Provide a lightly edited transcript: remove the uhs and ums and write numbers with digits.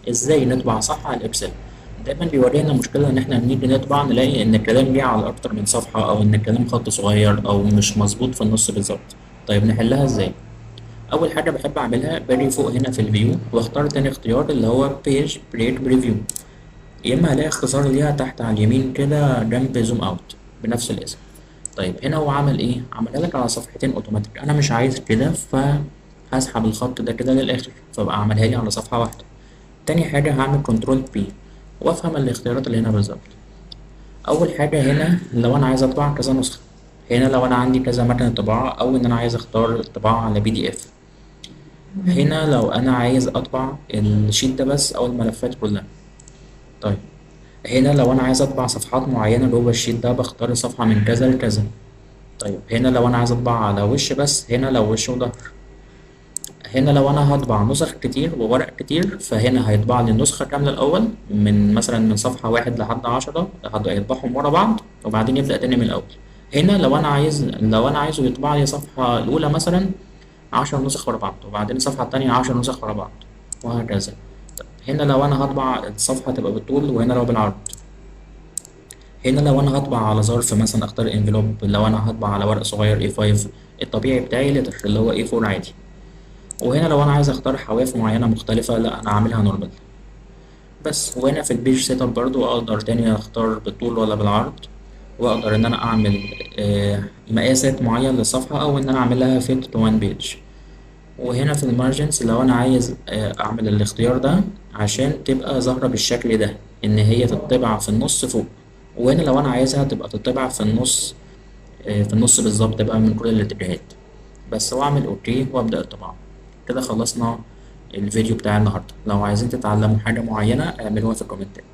ازاي نطبع صح على الاكسل. دايما بيورينا مشكلة ان احنا بنيجي نطبع نلاقي ان الكلام جه على اكتر من صفحة، او ان الكلام خط صغير او مش مظبوط في النص بالظبط. طيب نحلها ازاي؟ اول حاجة بحب اعملها باجي فوق هنا في الفيو واختار تاني اختيار اللي هو بيج بريك بريفيو، يا اما هلاقي اختصار ليها تحت على اليمين كده جنب زوم اوت بنفس الاسم. طيب هنا هو عمل ايه؟ عملها لك على صفحتين اوتوماتيك، انا مش عايز كده فهسحب الخط ده كده للاخر فبقى عملها لي على صفحة واحدة. تاني حاجة هعمل كنترول بي وافهم الاختيارات اللي هنا بالظبط. اول حاجة هنا لو انا عايز اطبع كذا نسخة، هنا لو انا عندي كذا مكنة طباعة او ان انا عايز اختار الطباعة على بي دي اف، هنا لو انا عايز اطبع الشيت ده بس او الملفات كلها. طيب هنا لو انا عايز اطبع صفحات معينة جوه الشيت ده بختار الصفحة من كذا لكذا. طيب هنا لو انا عايز اطبع على وش بس، هنا لو وش وظهر. هنا لو انا هطبع نسخ كتير وورق كتير فهنا هيطبع لي النسخة كاملة الأول من مثلا من صفحة واحد لحد 10، هيطبعهم ورا بعض وبعدين يبدأ تاني من الأول. هنا لو أنا عايزه يطبع لي الصفحة الأولى مثلا 10 نسخ ورا بعض وبعدين الصفحة التانية 10 نسخ ورا بعض وهكذا. طب هنا لو أنا هطبع الصفحة تبقى بالطول وهنا لو بالعرض. هنا لو أنا هطبع على ظرف مثلا أختار انفلوب، لو أنا هطبع على ورق صغير A5 الطبيعي بتاعي لتر اللي هو A4 عادي. وهنا لو انا عايز اختار حواف معينة مختلفة لا انا عاملها نورمال بس. وهنا في البيج سيت اب برضو اقدر تاني اختار بالطول ولا بالعرض، واقدر ان انا اعمل مقاسات معين للصفحة او ان انا اعمل لها فيت تو وان بيج. وهنا في المارجنز لو انا عايز اعمل الاختيار ده عشان تبقى ظاهرة بالشكل ده ان هي تطبع في النص فوق، وهنا لو انا عايزها تبقى تطبع في النص في النص بالظبط بقى من كل الاتجاهات بس. واعمل اوكي وابدأ الطباعة. كده خلصنا الفيديو بتاع النهاردة. لو عايزين تتعلموا حاجة معينة اعملوها في الكومنتات.